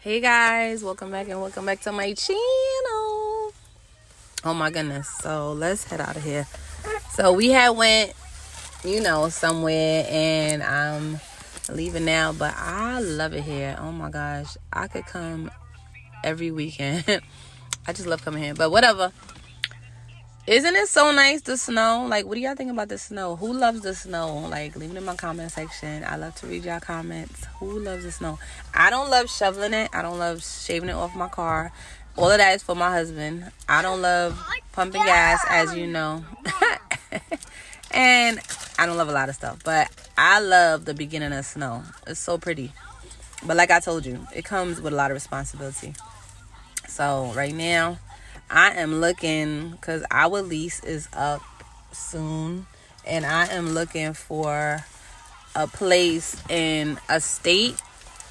Hey guys, welcome back to my channel. Oh my goodness. So let's head out of here. So we had went, somewhere, and I'm leaving now, but I love it here. Oh my gosh. I could come every weekend. I just love coming here. But whatever. Isn't it so nice, the snow? Like, what do y'all think about the snow? Who loves the snow? Like, leave it in my comment section. I love to read y'all comments. Who loves the snow? I don't love shoveling it. I don't love shaving it off my car. All of that is for my husband. I don't love pumping gas, as you know. And I don't love a lot of stuff. But I love the beginning of snow. It's so pretty. But like I told you, it comes with a lot of responsibility. So right now, I am looking, because our lease is up soon, and I am looking for a place in a state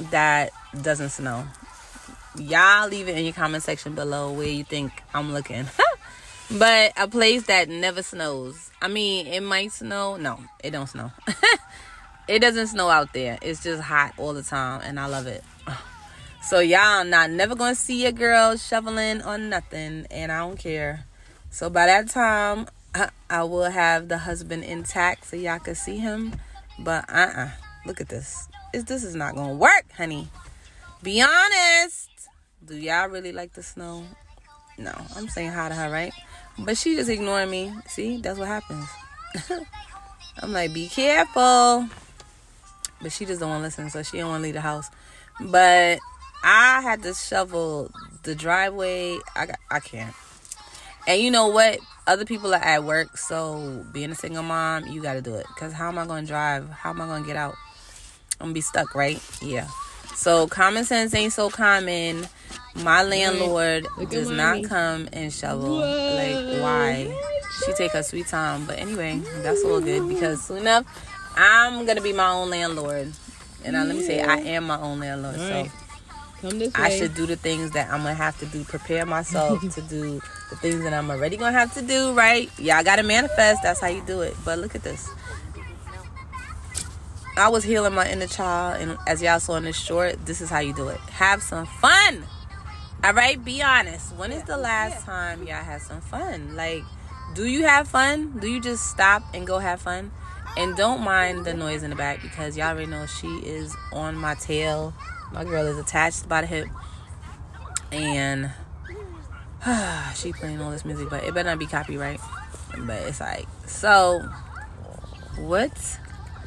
that doesn't snow. Y'all leave it in your comment section below where you think I'm looking. But a place that never snows. I mean, it might snow. No, it don't snow. It doesn't snow out there. It's just hot all the time, and I love it. So y'all not never gonna see your girl shoveling or nothing, and I don't care. So by that time, I will have the husband intact so y'all can see him. But look at this. This is not gonna work, honey. Be honest. Do y'all really like the snow? No, I'm saying hi to her, right? But she just ignoring me. See, that's what happens. I'm like, be careful. But she just don't want to listen, so she don't want to leave the house. But I had to shovel the driveway. I can't. And you know what? Other people are at work, so being a single mom, you got to do it. Because how am I going to drive? How am I going to get out? I'm going to be stuck, right? Yeah. So common sense ain't so common. My landlord does not come and shovel. Like, why? She take her sweet time. But anyway, that's all good, because soon enough, I'm going to be my own landlord. And let me say, I am my own landlord. So I should do the things that I'm going to have to do. Prepare myself to do the things that I'm already going to have to do, right? Y'all got to manifest. That's how you do it. But look at this. I was healing my inner child. And as y'all saw in this short, this is how you do it. Have some fun. All right? Be honest. When is the last time y'all had some fun? Like, do you have fun? Do you just stop and go have fun? And don't mind the noise in the back, because y'all already know she is on my tail. My girl is attached by the hip. And she playing all this music, but it better not be copyright. But it's like, so what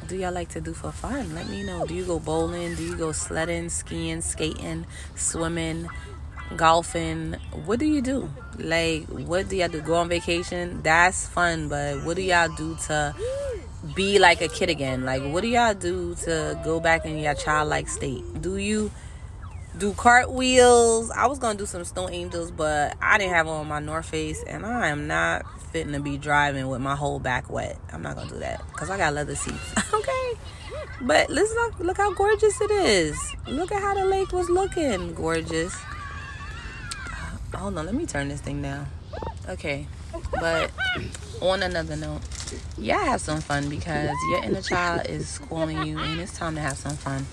do y'all like to do for fun? Let me know. Do you go bowling? Do you go sledding, skiing, skating, swimming, golfing? What do you do? Like, what do y'all do? Go on vacation? That's fun, but what do y'all do to be like a kid again? Like, what do y'all do to go back in your childlike state? Do you do cartwheels? I was gonna do some snow angels, but I didn't have on my North Face, and I am not fitting to be driving with my whole back wet. I'm not gonna do that, because I got leather seats. Okay, but let's look how gorgeous it is. Look at how the lake was looking gorgeous. Hold on, let me turn this thing down. Okay, but on another note, y'all have some fun, because your inner child is calling you, and it's time to have some fun.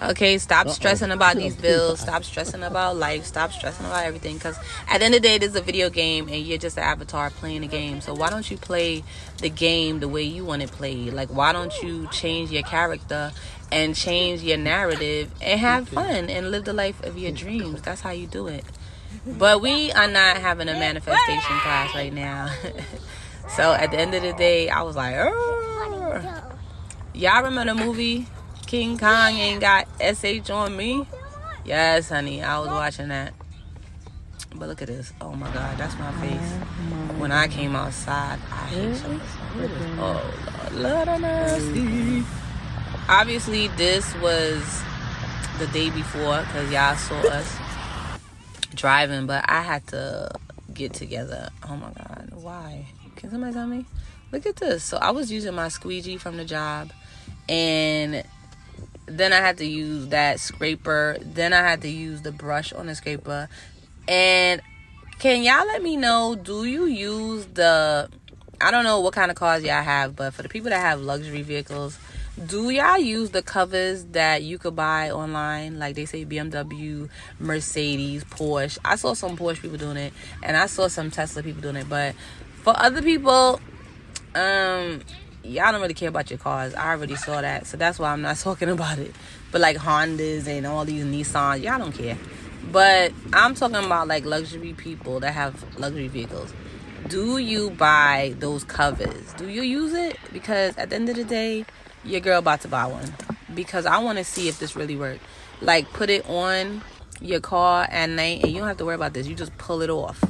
Okay, stop stressing about these bills. Stop stressing about life. Stop stressing about everything, because at the end of the day, this is a video game, and you're just an avatar playing the game. So why don't you play the game the way you want it played? Like, why don't you change your character and change your narrative and have fun and live the life of your dreams? That's how you do it. But we are not having a manifestation class right now. So at the end of the day, I was like, oh. Y'all remember the movie King Kong Ain't Got SH on Me? Yes, honey, I was watching that. But look at this. Oh my God, that's my face. When I came outside, I hate so much. Oh Lord of mercy. Obviously, this was the day before, because y'all saw us driving, but I had to get together. Oh my God, why? Can somebody tell me? Look at this. So I was using my squeegee from the job, and then I had to use that scraper. Then I had to use the brush on the scraper. And can y'all let me know, do you use I don't know what kind of cars y'all have, but for the people that have luxury vehicles, Do y'all use the covers that you could buy online? Like they say BMW, Mercedes, Porsche. I saw some Porsche people doing it, and I saw some Tesla people doing it. But for other people, y'all don't really care about your cars. I already saw that, so that's why I'm not talking about it. But like Hondas and all these Nissans, y'all don't care. But I'm talking about like luxury people that have luxury vehicles. Do you buy those covers? Do you use it? Because at the end of the day, your girl about to buy one. Because I want to see if this really works. Like, put it on your car at night, and you don't have to worry about this. You just pull it off.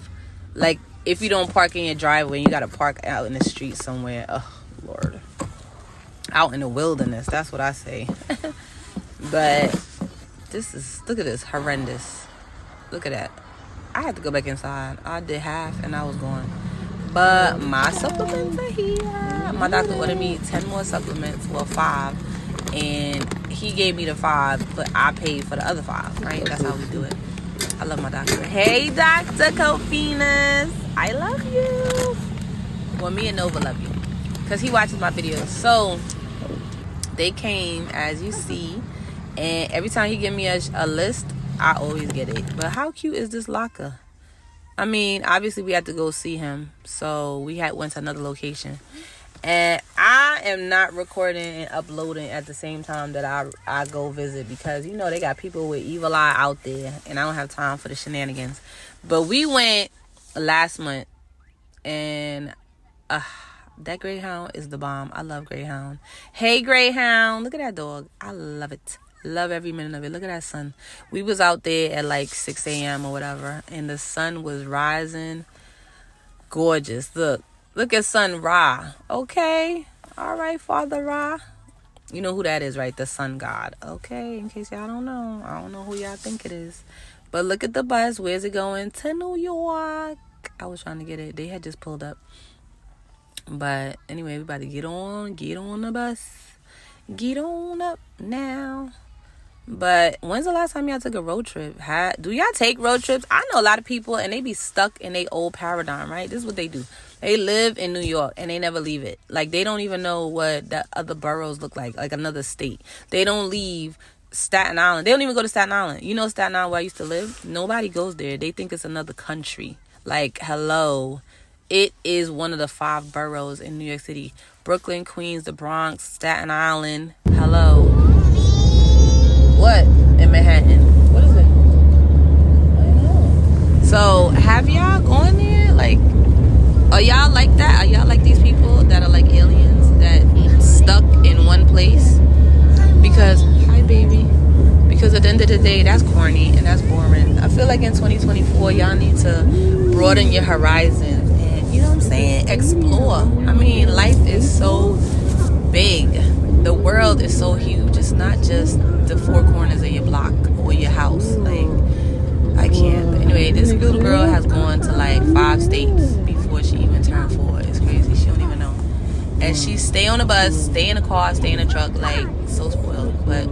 Like, if you don't park in your driveway, you got to park out in the street somewhere. Oh, Lord. Out in the wilderness. That's what I say. But this is, look at this, horrendous. Look at that. I had to go back inside. I did half and I was gone. But my supplements are here. My doctor ordered me 10 more supplements. Well, 5. And he gave me the 5, but I paid for the other 5, right? That's how we do it. I love my doctor. Hey, Dr. Kofinas. I love you. Well, me and Nova love you. Because he watches my videos. So, they came, as you see. And every time he give me a list, I always get it. But how cute is this locker? I mean, obviously we had to go see him, so we went to another location. And I am not recording and uploading at the same time that I go visit, because you know they got people with evil eye out there, and I don't have time for the shenanigans. But we went last month, and that Greyhound is the bomb. I love Greyhound. Hey, Greyhound, look at that dog. I love it. Love every minute of it. Look at that sun. We was out there at like 6 a.m. or whatever, and the sun was rising. Gorgeous. Look at Sun Ra. Okay. All right, Father Ra. You know who that is, right? The sun god. Okay, in case y'all don't know. I don't know who y'all think it is. But look at the bus. Where's it going? To New York. I was trying to get it. They had just pulled up. But anyway, everybody get on the bus. Get on up now. But when's the last time y'all took a road trip? Do y'all take road trips? I know a lot of people, and they be stuck in their old paradigm, right? This is what they do. They live in New York, and they never leave it. Like, they don't even know what the other boroughs look like another state. They don't leave Staten Island. They don't even go to Staten Island. You know Staten Island, where I used to live? Nobody goes there. They think it's another country. Like, hello. It is one of the 5 boroughs in New York City. Brooklyn, Queens, the Bronx, Staten Island. Hello. What? In Manhattan. What is it? I don't know. So, have y'all gone there? Like, are y'all like that? Are y'all like these people that are like aliens that stuck in one place? Because, hi baby. Because at the end of the day, that's corny and that's boring. I feel like in 2024, y'all need to broaden your horizons and, you know what I'm saying, explore. I mean, life is so big. The world is so huge. It's not just the 4 corners of your block or your house. Like, I can't. But anyway, this little girl has gone to like 5 states before she even turned 4. It's crazy. She don't even know. And she stay on the bus, stay in the car, stay in the truck, like, so spoiled. But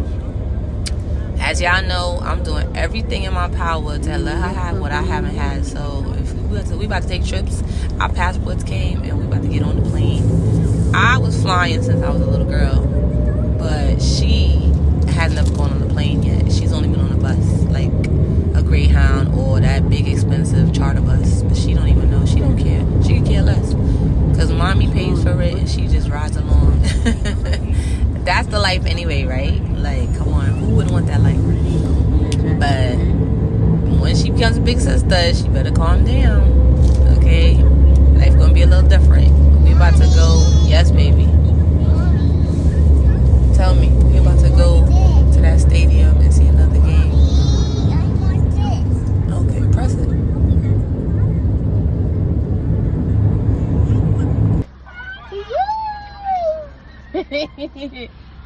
as y'all know, I'm doing everything in my power to let her have what I haven't had. So if we about to take trips, our passports came and we about to get on the plane. I was flying since I was a little girl, but she has never gone on a plane yet. She's only been on a bus, like a Greyhound or that big expensive charter bus. But she don't even know. She don't care. She could care less, because mommy pays for it and she just rides along. That's the life anyway, right? Like, come on, who wouldn't want that life? But when she becomes a big sister, she better calm down, okay? Life gonna be a little different. We about to go, yes, baby. Tell me, we about to go to that stadium and see another game. Okay, press it.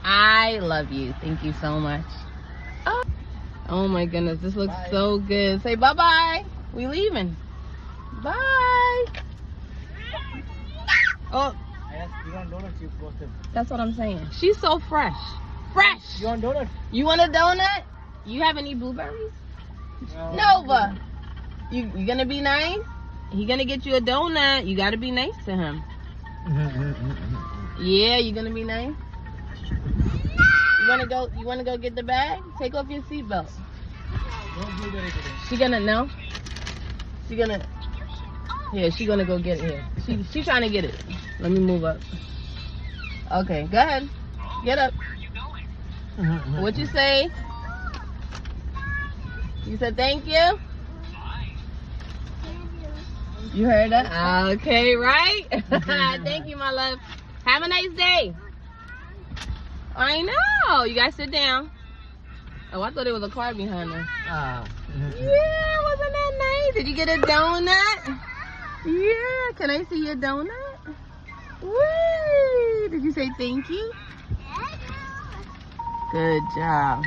I love you. Thank you so much. Oh my goodness, this looks so good. Say bye-bye. We leaving. Bye. Oh. You want donuts, you posted. That's what I'm saying. She's so fresh. Fresh. You want donuts? You want a donut? You have any blueberries? No. Nova. You gonna be nice? He gonna get you a donut. You gotta be nice to him. Yeah, you gonna be nice? You wanna go get the bag? Take off your seatbelt. Don't do that today. She gonna know? She gonna go get it here. She trying to get it. Let me move up. Okay, go ahead. Get up. What you say? You said thank you? You heard that? Okay, right? Thank you, my love. Have a nice day. I know. You guys sit down. Oh, I thought there was a car behind us. Ah. Yeah, wasn't that nice? Did you get a donut? Yeah, can I see your donut? Whee! Did you say thank you? Good job.